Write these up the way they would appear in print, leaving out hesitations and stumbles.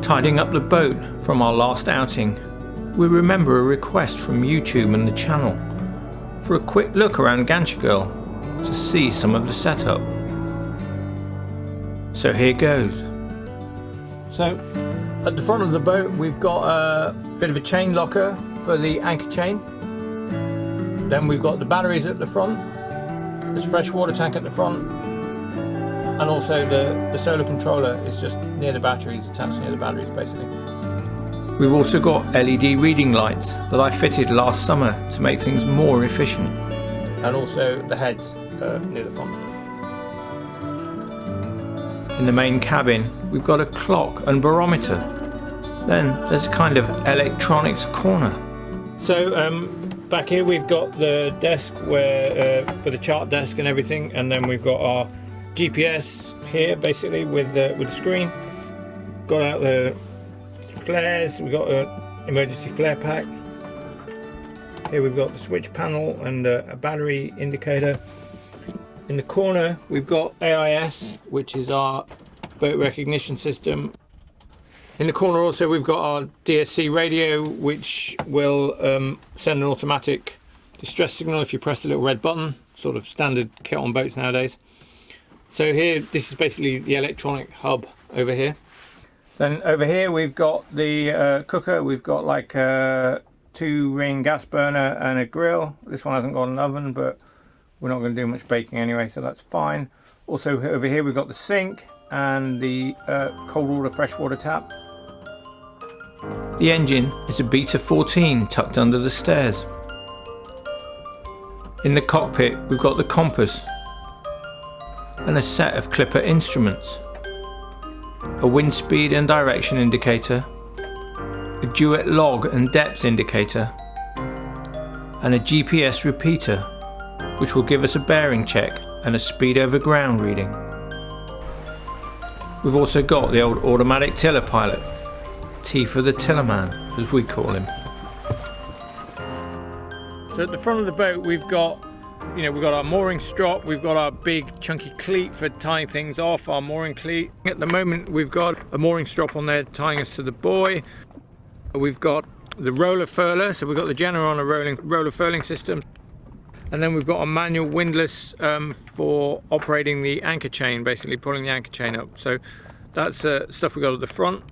Tidying up the boat from our last outing, we remember a request from YouTube and the channel for a quick look around Gancia Girl to see some of the setup. So here goes. So at the front of the boat we've got a bit of a chain locker for the anchor chain. Then we've got the batteries at the front. There's a fresh water tank at the front. And also the solar controller is just near the batteries, attached near the batteries basically. We've also got LED reading lights that I fitted last summer to make things more efficient. And also the heads near the front. In the main cabin we've got a clock and barometer. Then there's a kind of electronics corner. So back here we've got the desk where for the chart desk and everything, and then we've got our GPS here basically with the screen. Got out the flares, we've got an emergency flare pack. Here we've got the switch panel and a battery indicator. In the corner we've got AIS, which is our boat recognition system. In the corner also we've got our DSC radio, which will send an automatic distress signal if you press the little red button, sort of standard kit on boats nowadays. So here, this is basically the electronic hub over here. Then over here we've got the cooker. We've got like a 2-ring gas burner and a grill. This one hasn't got an oven, but we're not going to do much baking anyway, so that's fine. Also over here we've got the sink and the cold water fresh water tap. The engine is a Beta 14 tucked under the stairs. In the cockpit we've got the compass and a set of clipper instruments, a wind speed and direction indicator, a duet log and depth indicator, and a GPS repeater which will give us a bearing check and a speed over ground reading. We've also got the old automatic tiller pilot, T for the tillerman as we call him. So at the front of the boat we've got our mooring strop, we've got our big chunky cleat for tying things off, our mooring cleat. At the moment we've got a mooring strop on there tying us to the buoy. We've got the roller furler, so we've got the Jenna on a roller furling system. And then we've got a manual windlass for operating the anchor chain, basically pulling the anchor chain up. So that's stuff we've got at the front.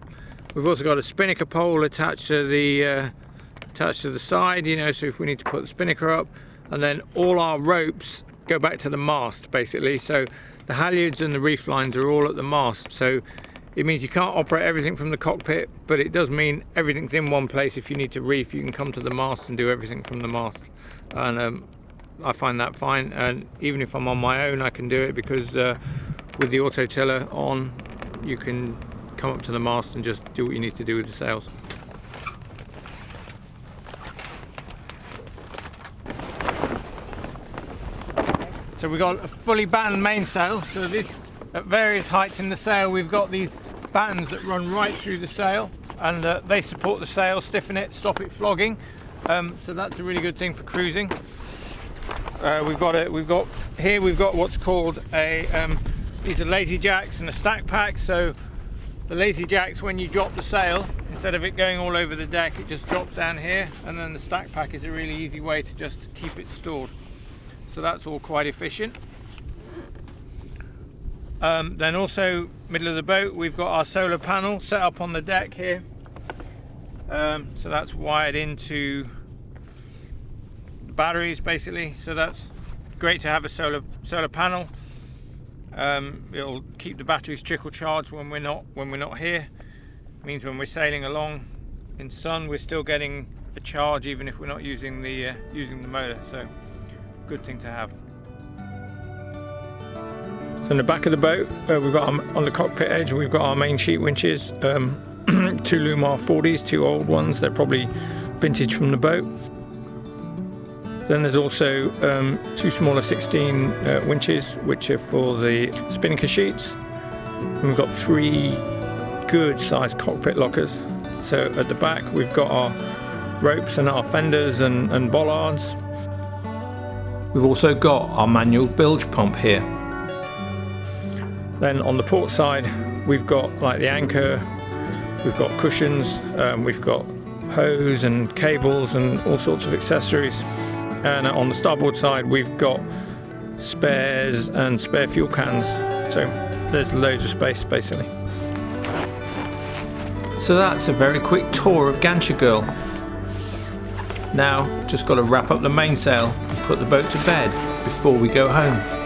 We've also got a spinnaker pole attached to the side, so if we need to put the spinnaker up. And then all our ropes go back to the mast basically, so the halyards and the reef lines are all at the mast, so it means you can't operate everything from the cockpit, but it does mean everything's in one place. If you need to reef, you can come to the mast and do everything from the mast, and I find that fine. And even if I'm on my own I can do it, because with the auto tiller on you can come up to the mast and just do what you need to do with the sails. So we've got a fully battened mainsail. So this, at various heights in the sail, we've got these battens that run right through the sail, and they support the sail, stiffen it, stop it flogging. So that's a really good thing for cruising. We've got what's called these are lazy jacks and a stack pack. So the lazy jacks, when you drop the sail, instead of it going all over the deck, it just drops down here, and then the stack pack is a really easy way to just keep it stored. So that's all quite efficient. Then also, middle of the boat, we've got our solar panel set up on the deck here. So that's wired into the batteries basically. So that's great to have a solar panel. It'll keep the batteries trickle charged when we're not here. It means when we're sailing along in sun, we're still getting a charge even if we're not using the motor. So good thing to have. So in the back of the boat, we've got on the cockpit edge, we've got our main sheet winches, 2 Lumar 40s, 2 old ones. They're probably vintage from the boat. Then there's also 2 smaller 16 winches, which are for the spinnaker sheets. And we've got 3 good sized cockpit lockers. So at the back we've got our ropes and our fenders and bollards. We've also got our manual bilge pump here. Then on the port side we've got like the anchor, We've got cushions, we've got hose and cables and all sorts of accessories. And on the starboard side we've got spares and spare fuel cans. So there's loads of space basically. So that's a very quick tour of Gancia Girl. Now just got to wrap up the mainsail and put the boat to bed before we go home.